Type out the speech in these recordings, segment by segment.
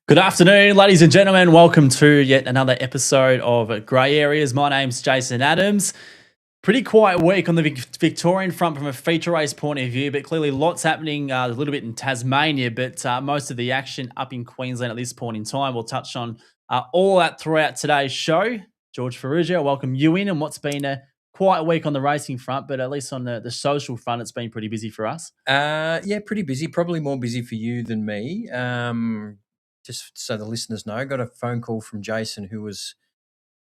Good afternoon, ladies and gentlemen. Welcome to yet another episode of Grey Areas. My name's Jason Adams. Pretty quiet week on the Victorian front from a feature race point of view, but clearly lots happening a little bit in Tasmania, but most of the action up in Queensland at this point in time. We'll touch on all that throughout today's show. George Ferrugia, I welcome you in, and what's been a quiet week on the racing front, but at least on the social front, it's been pretty busy for us. Yeah, pretty busy. Probably more busy for you than me. Just so the listeners know, got a phone call from Jason who was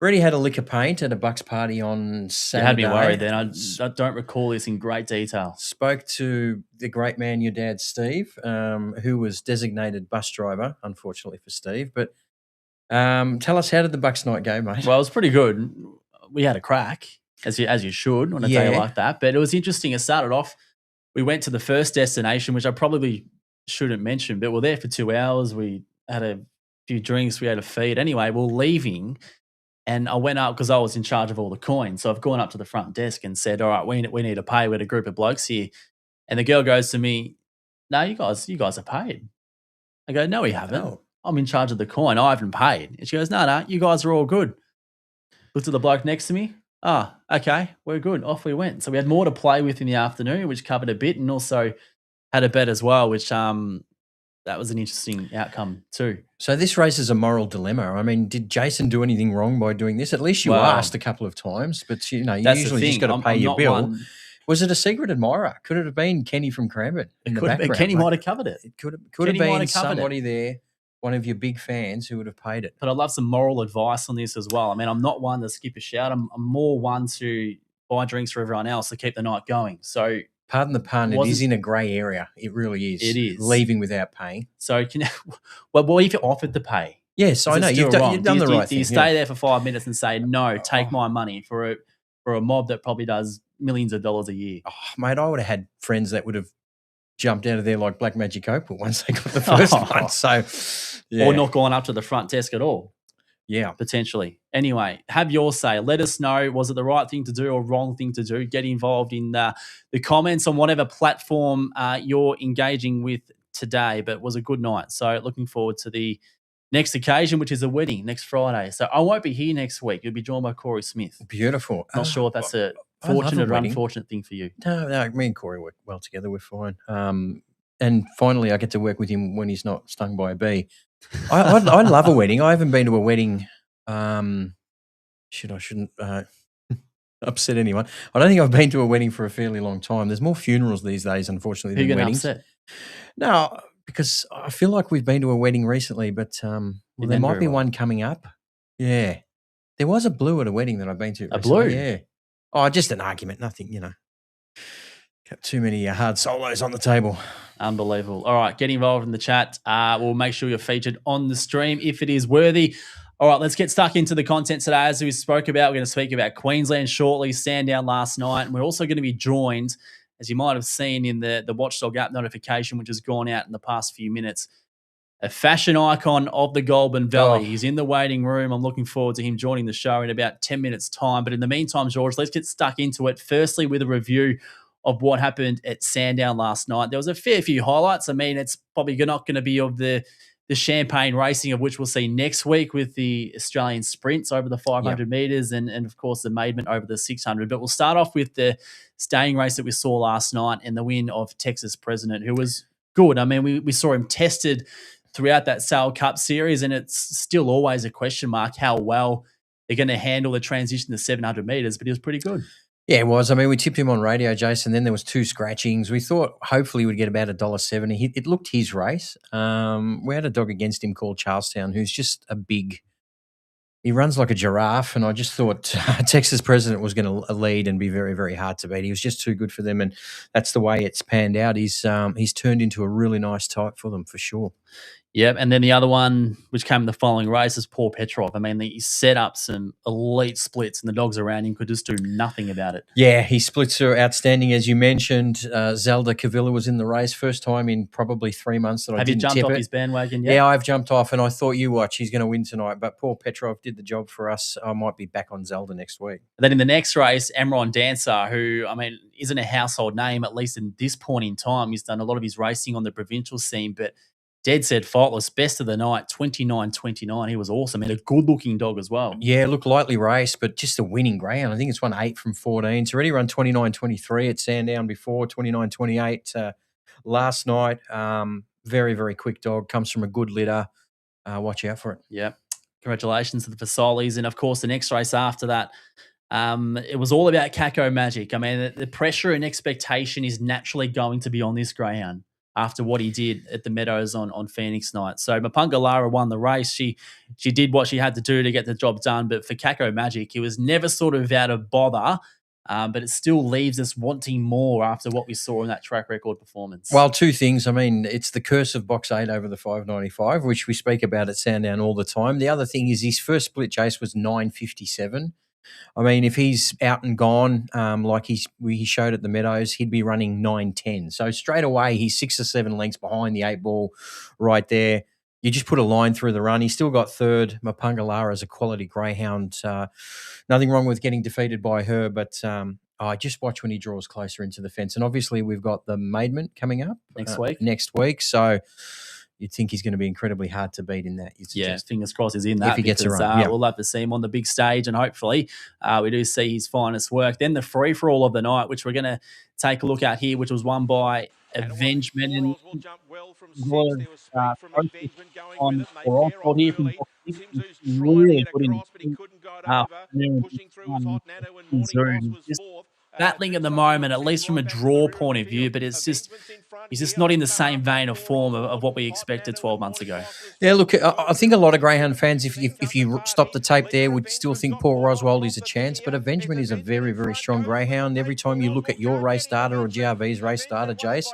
already had a lick of paint at a Bucks party on You Saturday. had me worried then. I don't recall this in great detail. Spoke to the great man, your dad, Steve, who was designated bus driver, unfortunately for Steve. But tell us, how did the Bucks night go, mate? Well, it was pretty good. We had a crack, as you should on a day like that. But it was interesting. It started off, we went to the first destination, which I probably shouldn't mention, but we're there for 2 hours. We had a few drinks. We had a feed. Anyway, we're leaving, and I went up because I was in charge of all the coins. So I've gone up to the front desk and said, all right, we need to pay. We had a group of blokes here. And the girl goes to me, no, you guys are paid. I go, no, we haven't. Oh. I'm in charge of the coin. I haven't paid. And she goes, no, you guys are all good. Looked at the bloke next to me. Ah, okay, we're good. Off we went. So we had more to play with in the afternoon, which covered a bit, and also had a bet as well, which that was an interesting outcome too. So this raises a moral dilemma. I mean, did Jason do anything wrong by doing this? At least you asked a couple of times, but you usually just got to pay your bill. Was it a secret admirer? Could it have been Kenny from Cranbourne in the background? Kenny might have covered it. It could have been somebody there, one of your big fans who would have paid it. But I'd love some moral advice on this as well. I mean, I'm not one to skip a shout. I'm more one to buy drinks for everyone else to keep the night going. So, pardon the pun, it is in a grey area. It really is. It is. Leaving without paying. So, what if you're offered to pay? Yes, I know. You've done the right thing. Do you stay there for 5 minutes and say, no, take my money for a mob that probably does millions of dollars a year? Oh, mate, I would have had friends that would have jumped out of there like Black Magic Opal once they got the first one. So, yeah. Or not gone up to the front desk at all. Yeah. Potentially. Anyway, have your say. Let us know, was it the right thing to do or wrong thing to do? Get involved in the comments on whatever platform you're engaging with today. But it was a good night. So looking forward to the next occasion, which is a wedding next Friday. So I won't be here next week. You'll be joined by Corey Smith. Beautiful. Not sure if that's a fortunate or unfortunate thing for you. No, me and Corey work well together. We're fine. And finally, I get to work with him when he's not stung by a bee. I love a wedding. I haven't been to a wedding. I shouldn't upset anyone. I don't think I've been to a wedding for a fairly long time. There's more funerals these days, unfortunately, than weddings. Upset? No, because I feel like we've been to a wedding recently, but there might be one coming up. Yeah. There was a blue at a wedding that I've been to recently. A blue? Yeah. Oh, just an argument. Nothing, Got too many hard solos on the table. Unbelievable. All right, get involved in the chat. We'll make sure you're featured on the stream if it is worthy. All right, let's get stuck into the content today. As we spoke about, we're going to speak about Queensland shortly, Sandown last night. And we're also going to be joined, as you might have seen in the Watchdog app notification, which has gone out in the past few minutes, a fashion icon of the Goulburn Valley. Oh. He's in the waiting room. I'm looking forward to him joining the show in about 10 minutes' time. But in the meantime, George, let's get stuck into it. Firstly, with a review of what happened at Sandown last night. There was a fair few highlights. I mean, it's probably not going to be of the champagne racing, of which we'll see next week with the Australian sprints over the 500 metres and, of course, the maidment over the 600. But we'll start off with the staying race that we saw last night and the win of Texas President, who was good. I mean, we saw him tested throughout that Sail Cup series, and it's still always a question mark how well they're going to handle the transition to 700 metres, but he was pretty good. Yeah, it was. I mean, we tipped him on radio, Jason. Then there was 2 scratchings. We thought hopefully we'd get about $1.70. It looked his race. We had a dog against him called Charlestown, who's just he runs like a giraffe, and I just thought Texas President was going to lead and be very, very hard to beat. He was just too good for them, and that's the way it's panned out. He's turned into a really nice type for them for sure. Yep, and then the other one, which came in the following race, is Paul Petrov. I mean, he set up some elite splits, and the dogs around him could just do nothing about it. Yeah, his splits are outstanding, as you mentioned. Zelda Cavilla was in the race, first time in probably 3 months that I didn't tip it. Have you jumped off his bandwagon yet? Yeah, I've jumped off, and I thought, you watch, he's going to win tonight. But Paul Petrov did the job for us. I might be back on Zelda next week. And then in the next race, Amron Dancer, who, I mean, isn't a household name, at least in this point in time. He's done a lot of his racing on the provincial scene, but dead set faultless, best of the night, 29-29. He was awesome and a good-looking dog as well. Yeah, look, lightly raced, but just a winning greyhound. I think it's won 8 from 14. It's already run 29-23 at Sandown before, 29-28 last night. Very, very quick dog. Comes from a good litter. Watch out for it. Yep. Congratulations to the Fasolis. And, of course, the next race after that, it was all about Kako Magic. I mean, the pressure and expectation is naturally going to be on this greyhound after what he did at the Meadows on Phoenix night. So Mapunga Lara won the race. She did what she had to do to get the job done. But for Kako Magic, it was never sort of out of bother. But it still leaves us wanting more after what we saw in that track record performance. Well, two things. I mean, it's the curse of box 8 over the 595, which we speak about at Sandown all the time. The other thing is his first split chase was 9.57. I mean, if he's out and gone, like he showed at the Meadows, he'd be running 9.10. So straight away, he's 6 or 7 lengths behind the 8 ball right there. You just put a line through the run. He's still got third. Mapunga Lara is a quality greyhound. Nothing wrong with getting defeated by her, but I just watch when he draws closer into the fence. And obviously, we've got the maidment coming up next week. So you'd think he's going to be incredibly hard to beat in that. Yeah, fingers crossed he's in that. If he gets around. We'll love to see him on the big stage, and hopefully we do see his finest work. Then the free-for-all of the night, which we're going to take a look at here, which was won by Avengement. And really put in battling at the moment, at least from a draw point of view, but he's just not in the same vein of form of what we expected 12 months ago. Yeah, look, I think a lot of greyhound fans, if you stop the tape there, would still think Paul Roswell is a chance, but Avengement is a very, very strong greyhound. Every time you look at your race data or GRV's race data, Jace,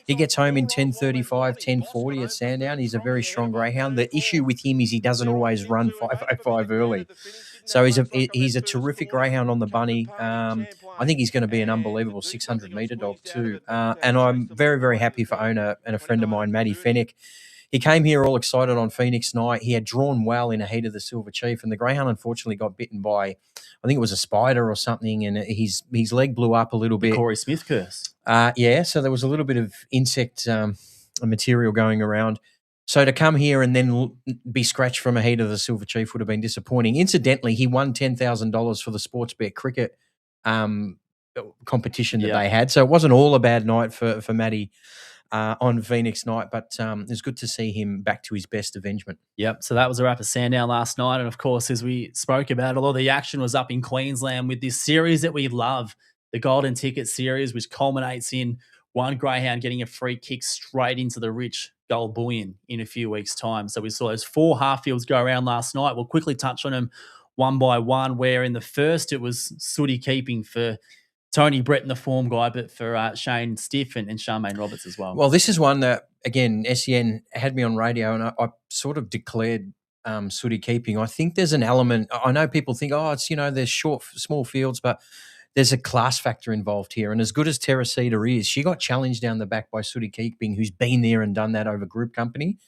he gets home in 10.35, 10.40 at Sandown. He's a very strong greyhound. The issue with him is he doesn't always run 5.05 early. So he's a terrific greyhound on the bunny. I think he's going to be an unbelievable 600-metre dog too. And I'm very, very happy for owner and a friend of mine, Matty Fennick. He came here all excited on Phoenix night. He had drawn well in a heat of the Silver Chief, and the greyhound unfortunately got bitten by, I think it was a spider or something, and his leg blew up a little bit. The Corey Smith curse. Yeah, so there was a little bit of insect material going around. So to come here and then be scratched from a heat of the Silver Chief would have been disappointing. Incidentally, he won $10,000 for the Sportsbet cricket competition that they had. So it wasn't all a bad night for Matty on Phoenix night, but it's good to see him back to his best Avengement. Yep, so that was a wrap of Sandown last night. And, of course, as we spoke about, a lot of the action was up in Queensland with this series that we love, the Golden Ticket Series, which culminates in one greyhound getting a free kick straight into the rich gold bullion in a few weeks' time. So we saw those 4 half fields go around last night. We'll quickly touch on them one by one, where in the first it was sooty keeping for Tony Brett and the form guy, but for Shane Stiff and Charmaine Roberts as well. Well, this is one that, again, SEN had me on radio and I sort of declared sooty keeping. I think there's an element, I know people think, it's, there's small fields, but there's a class factor involved here. And as good as Teresita is, she got challenged down the back by Sooty Keeping, who's been there and done that over group company.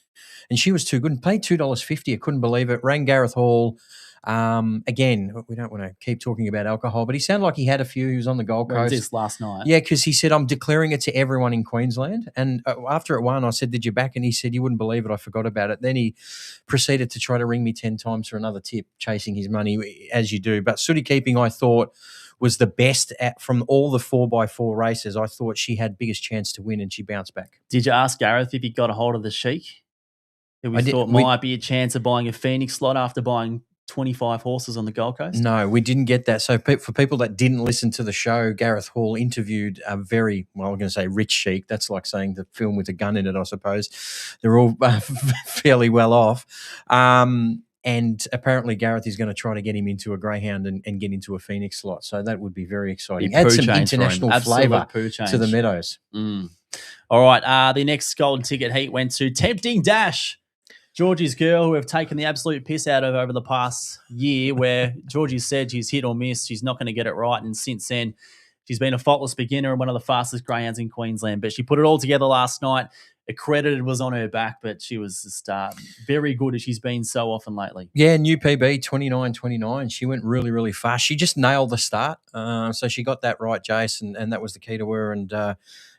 And she was too good and paid $2.50. I couldn't believe it. Rang Gareth Hall. Again, we don't want to keep talking about alcohol, but he sounded like he had a few. He was on the Gold Coast. This last night. Yeah, because he said, I'm declaring it to everyone in Queensland. And after it won, I said, did you back? And he said, you wouldn't believe it. I forgot about it. Then he proceeded to try to ring me 10 times for another tip, chasing his money, as you do. But Sooty Keeping, I thought, was the best from all the 4x4 races. I thought she had biggest chance to win, and she bounced back. Did you ask Gareth if he got a hold of the Sheik? Who we thought might be a chance of buying a Phoenix slot after buying 25 horses on the Gold Coast? No, we didn't get that. So for people that didn't listen to the show, Gareth Hall interviewed a very, I'm going to say rich sheik. That's like saying the film with a gun in it, I suppose. They're all fairly well off. And apparently Gareth is going to try to get him into a greyhound and get into a Phoenix slot. So that would be very exciting. Add some international flavour to the Meadows. All right. The next Golden Ticket heat went to Tempting Dash. Georgie's girl, who have taken the absolute piss out of over the past year, where Georgie said she's hit or miss, she's not going to get it right. And since then, she's been a faultless beginner and one of the fastest greyhounds in Queensland. But she put it all together last night. Accredited was on her back, but she was just very good, as she's been so often lately. Yeah, new PB, 29.29. She went really, really fast. She just nailed the start. So she got that right, Jace, and that was the key to her. And I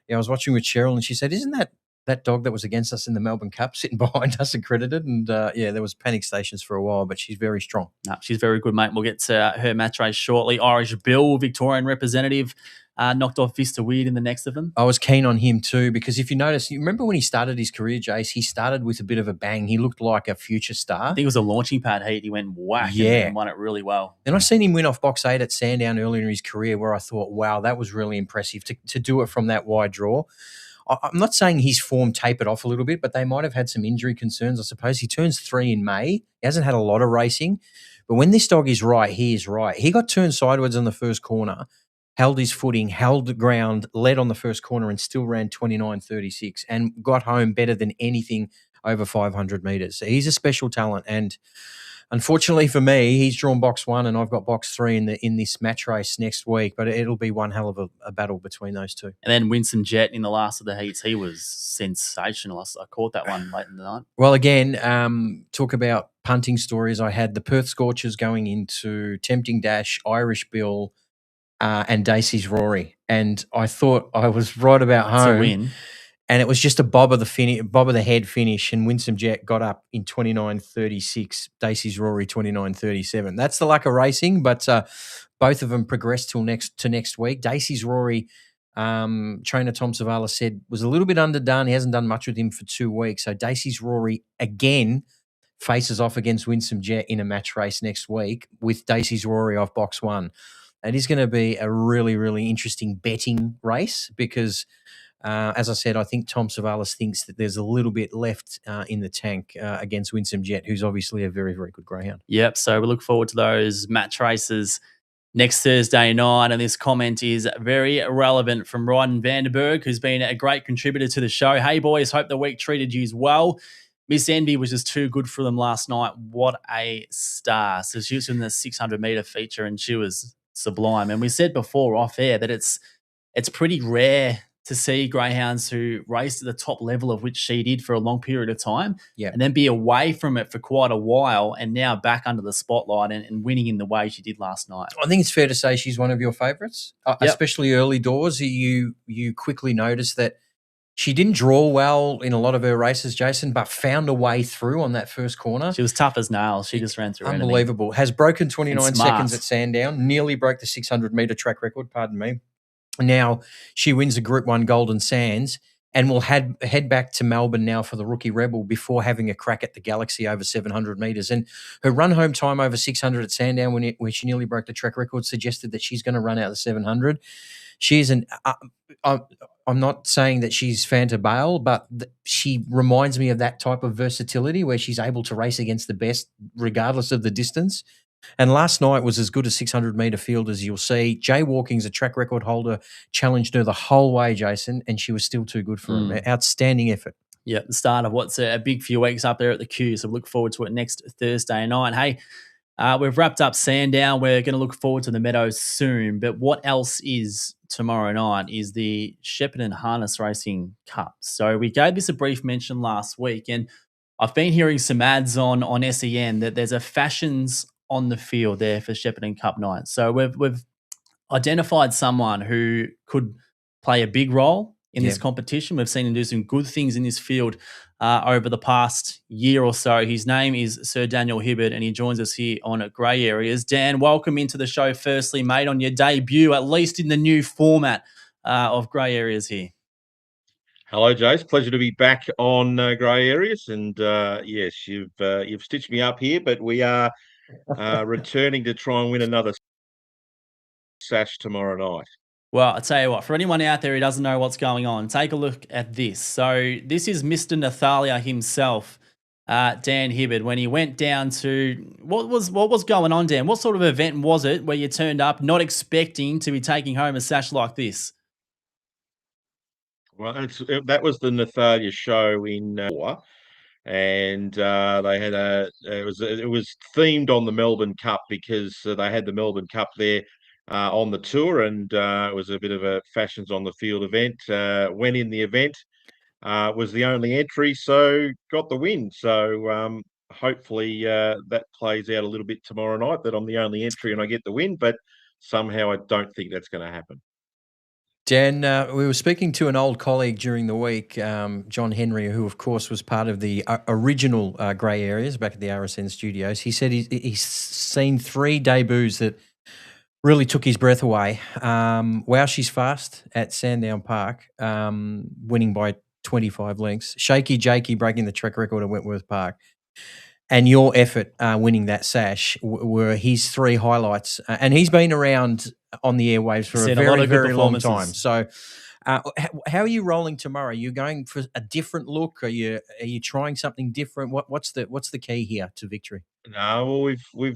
was watching with Cheryl, and she said, isn't that that dog that was against us in the Melbourne Cup sitting behind us accredited. And there was panic stations for a while, but she's very strong. No, she's very good, mate. We'll get to her match race shortly. Irish Bill, Victorian representative, knocked off Vista Weird in the next of them. I was keen on him too because if you notice, you remember when he started his career, Jace, he started with a bit of a bang. He looked like a future star. I think it was a launching pad heat. He went whack and won it really well. And I seen him win off box 8 at Sandown earlier in his career where I thought, wow, that was really impressive to do it from that wide draw. I'm not saying his form tapered off a little bit, but they might have had some injury concerns, I suppose. He turns 3 in May. He hasn't had a lot of racing. But when this dog is right, he is right. He got turned sideways in the first corner, held his footing, held the ground, led on the first corner and still ran 29.36 and got home better than anything over 500 metres. So he's a special talent. And unfortunately for me, he's drawn box 1 and I've got box 3 in this match race next week, but it'll be one hell of a battle between those two. And then Winsome Jet in the last of the heats, he was sensational. I caught that one late in the night. Well, again, talk about punting stories. I had the Perth Scorchers going into Tempting Dash, Irish Bill, and Dacey's Rory. And I thought I was right about home. It's a win. And it was just a bob of the head finish, and Winsome Jet got up in 29.36. Dacey's Rory 29.37. That's the luck of racing, but both of them progressed to next week. Dacey's Rory, trainer Tom Savala said, was a little bit underdone. He hasn't done much with him for 2 weeks. So Dacey's Rory again faces off against Winsome Jet in a match race next week with Dacey's Rory off box 1. It is going to be a really, really interesting betting race because as I said, I think Tom Savalas thinks that there's a little bit left in the tank against Winsome Jet, who's obviously a very, very good greyhound. Yep. So we look forward to those match races next Thursday night. And this comment is very relevant from Ryden Vandenberg, who's been a great contributor to the show. Hey, boys, hope the week treated you well. Miss Envy was just too good for them last night. What a star. So she was in the 600-metre feature and she was sublime. And we said before off air that it's pretty rare to see greyhounds who race at the top level of which she did for a long period of time and then be away from it for quite a while and now back under the spotlight and winning in the way she did last night. I think it's fair to say she's one of your favourites, especially early doors. You quickly notice that she didn't draw well in a lot of her races, Jason, but found a way through on that first corner. She was tough as nails. She just ran through Unbelievable. Has broken 29 seconds at Sandown, nearly broke the 600-metre track record, pardon me. Now she wins the Group 1 Golden Sands and will head back to Melbourne now for the Rookie Rebel before having a crack at the Galaxy over 700 metres. And her run-home time over 600 at Sandown when she nearly broke the track record suggested that she's going to run out the 700. She is I'm not saying that she's Fanta Bale, but she reminds me of that type of versatility where she's able to race against the best regardless of the distance. And last night was as good a 600-metre field as you'll see. Jaywalking's a track record holder, challenged her the whole way, Jason, and she was still too good for him. Outstanding effort. Yeah, the start of what's a big few weeks up there at the Q, so look forward to it next Thursday night. Hey, we've wrapped up Sandown. We're going to look forward to the Meadows soon, but what else is tomorrow night is the Shepparton Harness Racing Cup. So we gave this a brief mention last week, and I've been hearing some ads on SEN that there's a fashions on the field there for Shepparton Cup night. So we've identified someone who could play a big role in this competition. We've seen him do some good things in this field over the past year or so. His name is Sir Daniel Hibbard, and he joins us here on Grey Areas. Dan, welcome into the show firstly, mate, on your debut, at least in the new format of Grey Areas here. Hello, Jace. Pleasure to be back on Grey Areas. And yes, you've stitched me up here, but we are returning to try and win another sash tomorrow night. Well, I'll tell you what, for anyone out there who doesn't know what's going on, take a look at this. So this is Mr. Nathalia himself, Dan Hibbard, when he went down to, what was going on, Dan? What sort of event was it where you turned up not expecting to be taking home a sash like this? Well, that was the Nathalia show in and they had it was themed on the Melbourne Cup because they had the Melbourne Cup there on the tour, and it was a bit of a fashions on the field event. Went in the event, was the only entry, so got the win. So hopefully that plays out a little bit tomorrow night, that I'm the only entry and I get the win, but somehow I don't think that's going to happen. Dan, we were speaking to an old colleague during the week, John Henry, who, of course, was part of the original Grey Areas back at the RSN studios. He said he's seen 3 debuts that really took his breath away. Wow, She's Fast at Sandown Park, winning by 25 lengths. Shaky Jakey breaking the track record at Wentworth Park. And your effort winning that sash were his 3 highlights. And he's been around on the airwaves for a very, very long time. So how are you rolling tomorrow? Are you going for a different look? Are you trying something different? What's the key here to victory? No, well,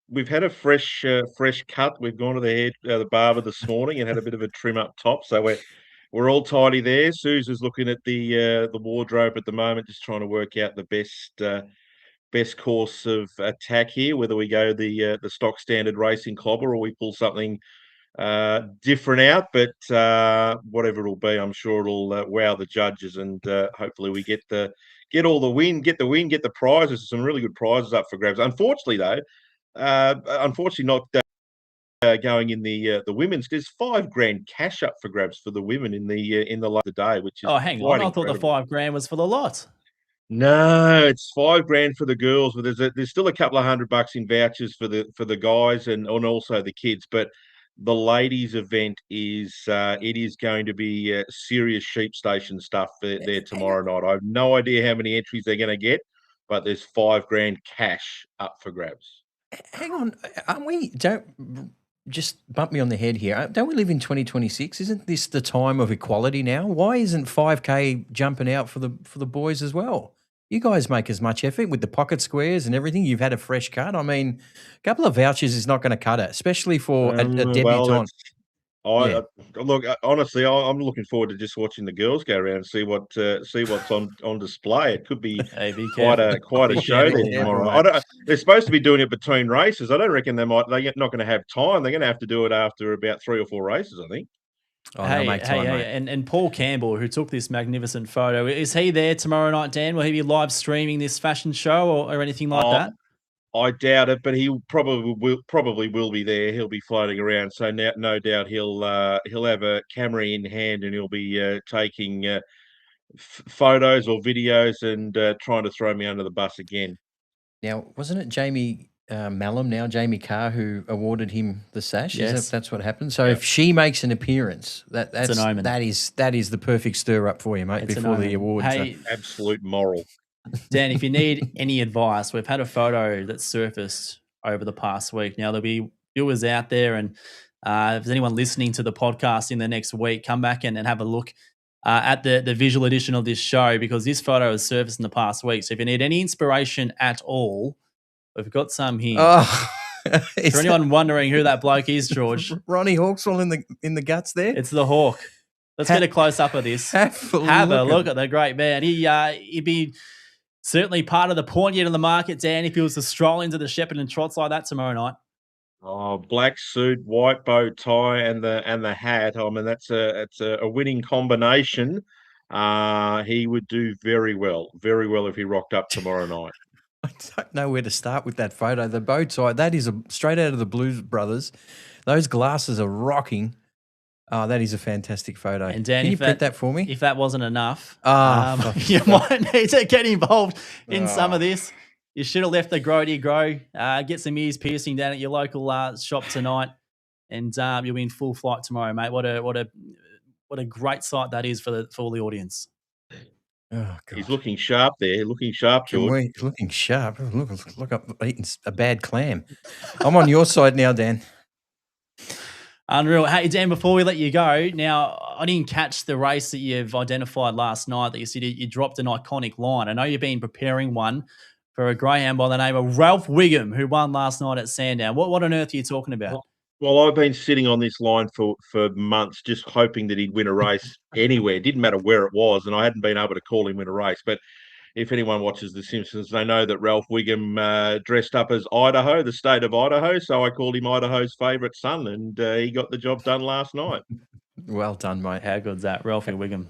we've had a fresh cut. We've gone to the barber this morning and had a bit of a trim up top, so we're all tidy there. Susan's looking at the wardrobe at the moment, just trying to work out the best course of attack here. Whether we go the stock standard racing clobber or we pull something different out, but whatever it'll be, I'm sure it'll wow the judges, and hopefully we get the win, get the prizes. There's some really good prizes up for grabs. Unfortunately, though, not going in the women's. There's $5,000 cash up for grabs for the women in the day, which is hang on, I thought the $5,000 was for the lot. No, it's $5,000 for the girls, but there's still a couple of $100 in vouchers for the guys and also the kids. But the ladies' event is it is going to be serious sheep station stuff there tomorrow night. I have no idea how many entries they're going to get, but there's $5,000 cash up for grabs. Hang on, don't just bump me on the head here. Don't we live in 2026? Isn't this the time of equality now? Why isn't 5K jumping out for the boys as well? You guys make as much effort with the pocket squares and everything. You've had a fresh cut. I mean, a couple of vouchers is not going to cut it, especially for a debutant. Look, honestly, I'm looking forward to just watching the girls go around and see what's on display. It could be quite a show there tomorrow. They're supposed to be doing it between races. I don't reckon they're not going to have time. They're going to have to do it after about 3 or 4 races, I think. And Paul Campbell, who took this magnificent photo, is he there tomorrow night, Dan? Will he be live streaming this fashion show or anything like that? I doubt it, but he probably will be there. He'll be floating around, so no doubt he'll have a camera in hand and he'll be taking photos or videos and trying to throw me under the bus again. Now, wasn't it Jamie Jamie Carr, who awarded him the sash? Yes, that's what happened. So if she makes an appearance, that's an omen. That is the perfect stir up for you, mate. Before the awards, absolute moral. Dan, if you need any advice, we've had a photo that surfaced over the past week. Now, there'll be viewers out there, and if there's anyone listening to the podcast in the next week, come back and have a look at the visual edition of this show, because this photo has surfaced in the past week. So if you need any inspiration at all, we've got some here. For anyone wondering who that bloke is, George. Ronnie Hawkswell in the guts there? It's the Hawk. Let's get a close-up of this. Have a look at the great man. He'd be certainly part of the point yet in the market, Dan, if he was to stroll into the Shepparton trots like that tomorrow night. Oh, black suit, white bow tie, and the hat. I mean, it's a winning combination. He would do very well if he rocked up tomorrow night. I don't know where to start with that photo. The bow tie, that is straight out of the Blues Brothers. Those glasses are rocking. Oh, that is a fantastic photo. And Dan, can you print that for me? If that wasn't enough, you might need to get involved in some of this. You should have left the Grody grow. Get some ears piercing down at your local shop tonight, and you'll be in full flight tomorrow, mate. What a great sight that is for all the audience. Oh, God. He's looking sharp there. Looking sharp, George. He's looking sharp. Look up, eating a bad clam. I'm on your side now, Dan. Unreal. Hey, Dan, before we let you go, now, I didn't catch the race that you've identified last night that you said you dropped an iconic line. I know you've been preparing one for a greyhound by the name of Ralph Wiggum, who won last night at Sandown. What on earth are you talking about? Well, I've been sitting on this line for months, just hoping that he'd win a race anywhere. It didn't matter where it was, and I hadn't been able to call him win a race. But if anyone watches The Simpsons, they know that Ralph Wiggum dressed up as Idaho, the state of Idaho. So I called him Idaho's favourite son, and he got the job done last night. Well done, mate. How good's that? Ralphie Wiggum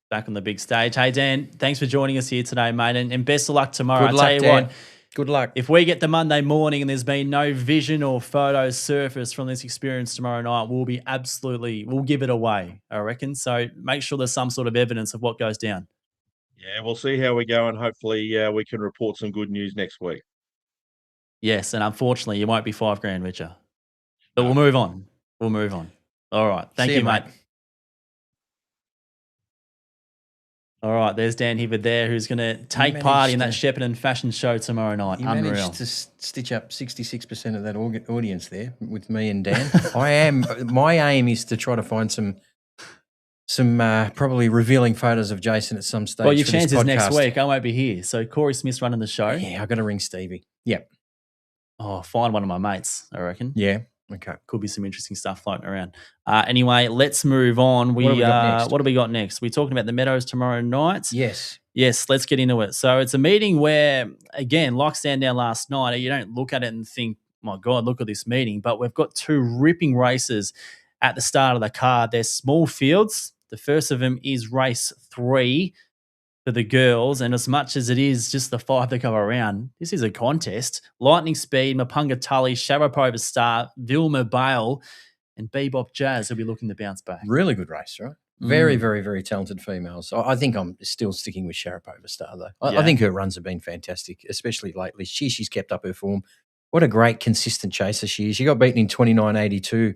back on the big stage. Hey, Dan, thanks for joining us here today, mate, and best of luck tomorrow. Good luck, Dan. Good luck. If we get the Monday morning and there's been no vision or photos surfaced from this experience tomorrow night, we'll give it away, I reckon. So make sure there's some sort of evidence of what goes down. Yeah, we'll see how we go, and hopefully we can report some good news next week. Yes, and unfortunately, you won't be $5,000 richer. But No. we'll move on. We'll move on. All right. Thank See you, you, mate. mate. All right, there's Dan Hibbard there, who's going to take part in that Shepparton fashion show tomorrow night. You Unreal. managed to stitch up 66% of that audience there with me and Dan. My aim is to try to find some probably revealing photos of Jason at some stage. Well, your chances next week. I won't be here. So Corey Smith's running the show. Yeah, I've got to ring Stevie. Yep. Oh, find one of my mates, I reckon. Yeah. Okay. Could be some interesting stuff floating around. Anyway, let's move on. What have we got next? We're talking about the Meadows tomorrow night. Yes. Yes, let's get into it. So it's a meeting where, again, like Sandown last night, you don't look at it and think, my God, look at this meeting. But we've got two ripping races at the start of the card. They're small fields. The first of them is race 3 for the girls. And as much as it is just the 5 that go around, this is a contest. Lightning Speed, Mapunga Tully, Sharapova Star, Vilma Bale, and Bebop Jazz will be looking to bounce back. Really good race, right? Very, very, very talented females. I think I'm still sticking with Sharapova Star, though. I think her runs have been fantastic, especially lately. She's kept up her form. What a great, consistent chaser she is. She got beaten in 29.82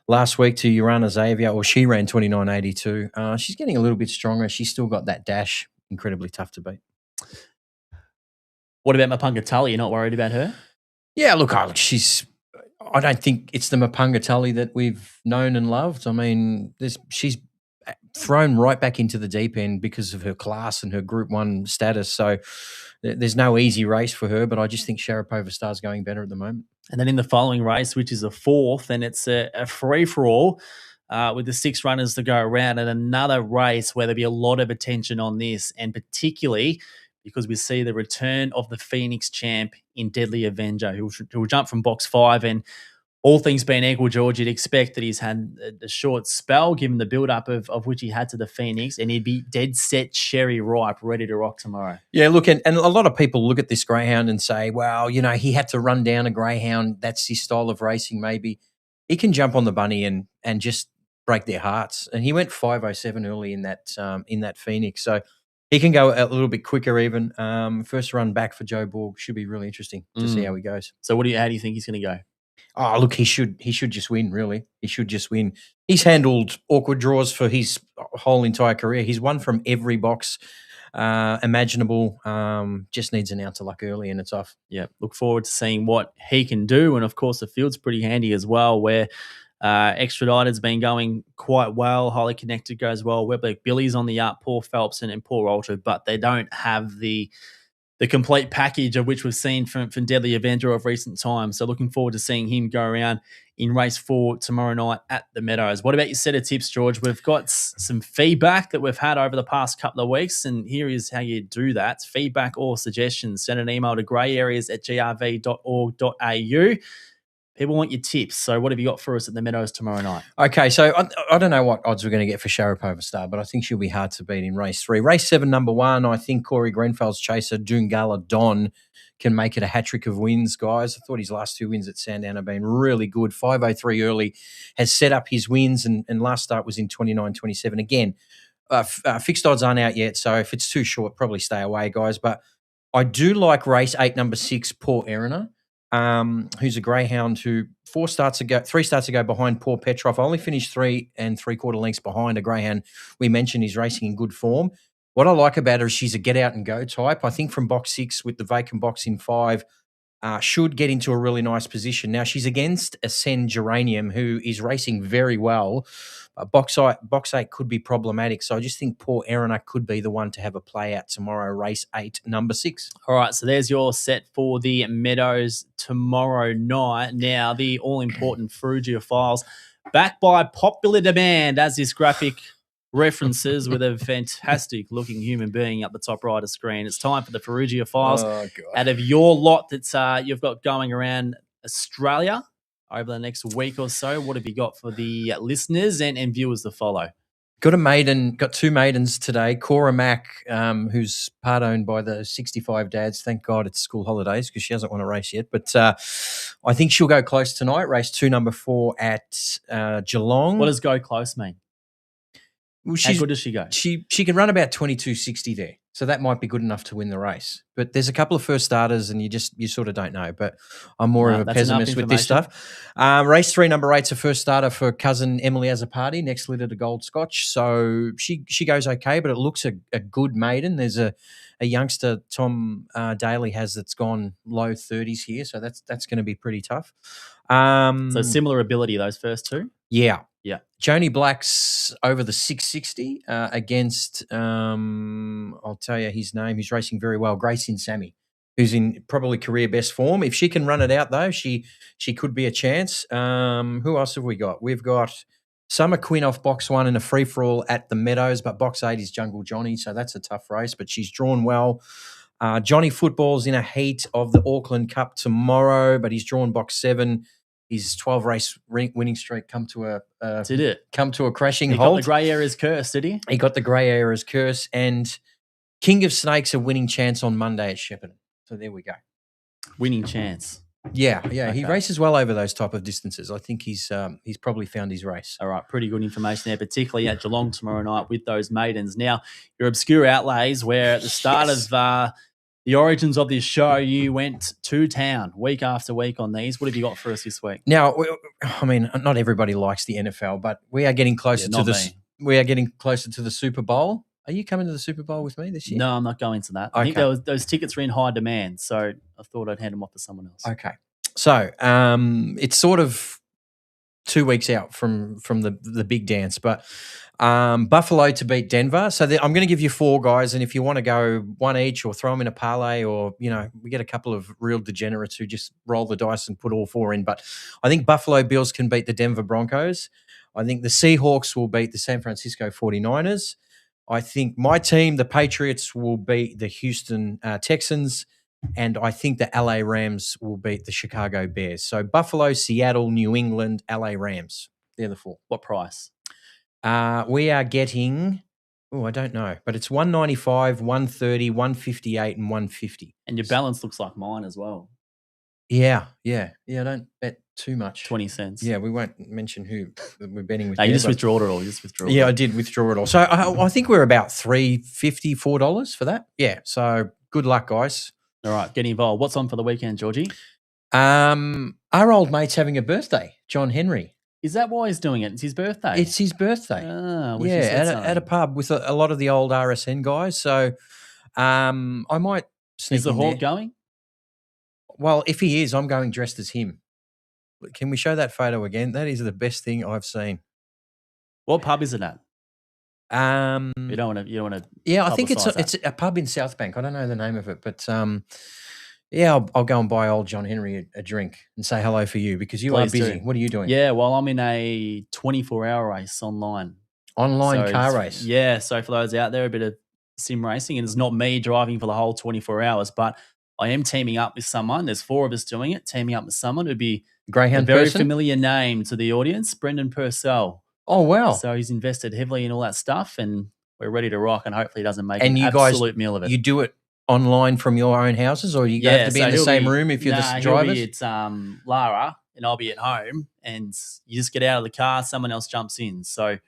last week to Urana Xavier, or she ran 29.82. She's getting a little bit stronger. She's still got that dash. Incredibly tough to beat. What about Mapunga Tully? You're not worried about her? Yeah, look, I don't think it's the Mapunga Tully that we've known and loved. I mean, she's thrown right back into the deep end because of her class and her Group 1 status. So there's no easy race for her, but I just think Sharapova Star's going better at the moment. And then in the following race, which is a 4th, and it's a free-for-all with the 6 runners to go around, and another race where there'll be a lot of attention on this, and particularly because we see the return of the Phoenix champ in Deadly Avenger, who will jump from box 5. And all things being equal, George, you'd expect that he's had a short spell, given the build-up of which he had to the Phoenix, and he'd be dead set, cherry ripe, ready to rock tomorrow. Yeah, look, and a lot of people look at this greyhound and say, well, he had to run down a greyhound. That's his style of racing, maybe. He can jump on the bunny and just break their hearts. And he went 5.07 early in that Phoenix. So he can go a little bit quicker even. First run back for Joe Borg should be really interesting to see how he goes. So how do you think he's going to go? Oh, look, he should just win, really. He should just win. He's handled awkward draws for his whole entire career. He's won from every box imaginable. Just needs an ounce of luck early and it's off. Yeah, look forward to seeing what he can do. And, of course, the field's pretty handy as well, where Extradited's been going quite well. Highly Connected goes well. Weblake Billy's on the up, Paul Phelps and Paul Ultra, but they don't have the complete package of which we've seen from Deadly Avenger of recent times. So looking forward to seeing him go around in race 4 tomorrow night at the Meadows. What about your set of tips, George? We've got some feedback that we've had over the past couple of weeks, and here is how you do that. Feedback or suggestions. Send an email to grayareas@grv.org.au. People want your tips. So what have you got for us at the Meadows tomorrow night? Okay, so I don't know what odds we're going to get for Sharapova Star, but I think she'll be hard to beat in race 3. Race 7, number 1, I think Corey Grenfell's chaser, Doongala Don, can make it a hat-trick of wins, guys. I thought his last 2 wins at Sandown have been really good. 5.03 early has set up his wins, and last start was in 29.27. Again, fixed odds aren't out yet, so if it's too short, probably stay away, guys. But I do like race 8, number 6, Paul Erina. Who's a greyhound who 3 starts ago behind Paul Petrov, only finished 3 3/4 lengths behind a greyhound we mentioned is racing in good form. What I like about her is she's a get out and go type. I think from box 6 with the vacant box in 5, should get into a really nice position. Now, she's against Ascend Geranium, who is racing very well. Box 8 could be problematic, so I just think Paul Erina could be the one to have a play out tomorrow, race 8, number 6. All right, so there's your set for the Meadows tomorrow night. Now, the all-important Ferrugia Files, backed by popular demand, as this graphic references, with a fantastic-looking human being up the top right of the screen. It's time for the Ferrugia Files. Oh, God. Out of your lot that's you've got going around Australia over the next week or so, what have you got for the listeners and viewers to follow? Got two maidens today. Cora Mack, who's part owned by the 65 dads. Thank God it's school holidays because she hasn't won a race yet. But I think she'll go close tonight. Race 2, number 4 at Geelong. What does go close mean? Well, How good does she go? She can run about 22.60 there. So that might be good enough to win the race. But there's a couple of first starters and you sort of don't know. But I'm more of a pessimist with this stuff. Race 3, number 8's a first starter for cousin Emily Azzopardi, next litter to Gold Scotch. So she goes okay, but it looks a good maiden. There's a youngster Tom Daly has that's gone low 30s here. So that's going to be pretty tough. So similar ability, those first two? Yeah. Yeah. Joni Black's over the 660 against, I'll tell you his name. He's racing very well. Grayson Sammy, who's in probably career best form. If she can run it out, though, she could be a chance. Who else have we got? We've got Summer Quinn off box 1 in a free-for-all at the Meadows, but box 8 is Jungle Johnny, so that's a tough race, but she's drawn well. Johnny Football's in a heat of the Auckland Cup tomorrow, but he's drawn box 7. His 12-race winning streak come to a crashing halt. He got the grey areas curse, did he? He got the grey areas curse, and King of Snakes a winning chance on Monday at Shepparton. So there we go. Winning chance. Yeah. Okay. He races well over those type of distances. I think he's probably found his race. All right, pretty good information there, particularly at Geelong tomorrow night with those maidens. Now, your obscure outlays, where at the start of the origins of this show, you went to town week after week on these. What have you got for us this week? Now, I mean, not everybody likes the NFL, but we are getting closer to the We are getting closer to the Super Bowl. Are you coming to the Super Bowl with me this year? No, I'm not going to that. I think those tickets are in high demand, so I thought I'd hand them off to someone else. Okay, so it's sort of 2 weeks out from the big dance, but Buffalo to beat Denver. So I'm going to give you 4 guys, and if you want to go one each or throw them in a parlay, or we get a couple of real degenerates who just roll the dice and put all 4 in. But I think Buffalo Bills can beat the Denver Broncos. I think the Seahawks will beat the San Francisco 49ers. I think my team, the Patriots, will beat the Houston Texans. And I think the LA Rams will beat the Chicago Bears. So Buffalo, Seattle, New England, LA Rams. They're the 4. What price? We are getting, I don't know, but it's 195, 130, 158, and 150. And your balance looks like mine as well. Yeah. Don't bet too much. 20 cents. Yeah, we won't mention who we're betting with. No, you just withdrew it all. Yeah, I did withdraw it all. So I think we're about $3.50, $4 for that. Yeah. So good luck, guys. All right, get involved. What's on for the weekend, Georgie? Our old mate's having a birthday, John Henry. Is that why he's doing it? It's his birthday. It's his birthday. At a pub with a lot of the old RSN guys. So I might sneak Is the Hawk going? Well, if he is, I'm going dressed as him. Can we show that photo again? That is the best thing I've seen. What pub is it at? You don't want to. Yeah, I think it's a pub in South Bank. I don't know the name of it, but I'll go and buy old John Henry a drink and say hello for you because you are busy. What are you doing? Yeah, well, I'm in a 24-hour race online. Car race. Yeah, so for those out there, a bit of sim racing, and it's not me driving for the whole 24 hours, but I am teaming up with someone. There's 4 of us doing it. Teaming up with someone who'd be greyhound a very familiar name to the audience, Brendan Purcell. Oh, wow. So he's invested heavily in all that stuff, and we're ready to rock, and hopefully he doesn't make an absolute meal of it. You do it online from your own houses, or you have to be in the same room if you're the drivers? It's Lara, and I'll be at home, and you just get out of the car, someone else jumps in. So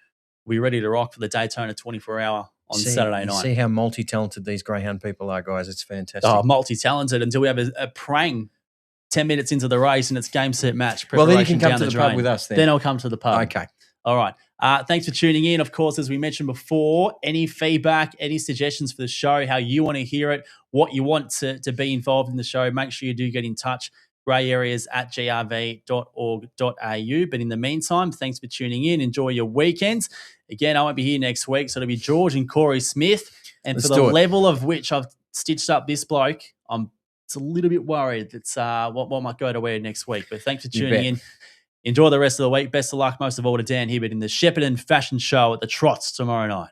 we're ready to rock for the Daytona 24-hour on Saturday night. See how multi-talented these greyhound people are, guys. It's fantastic. Oh, multi-talented until we have a prang 10 minutes into the race and it's game, set, match. Well, then you can come to the pub with us then. Then I'll come to the pub. Okay. All right. Thanks for tuning in. Of course, as we mentioned before, any feedback, any suggestions for the show, how you want to hear it, what you want to be involved in the show, make sure you do get in touch. grayareas@grv.org.au. But in the meantime, thanks for tuning in. Enjoy your weekends. Again, I won't be here next week, so it'll be George and Corey Smith. And for the level of which I've stitched up this bloke, it's a little bit worried that's what might go to wear next week. But thanks for tuning in. Enjoy the rest of the week. Best of luck, most of all, to Dan Hibbert in the Shepparton Fashion Show at the Trots tomorrow night.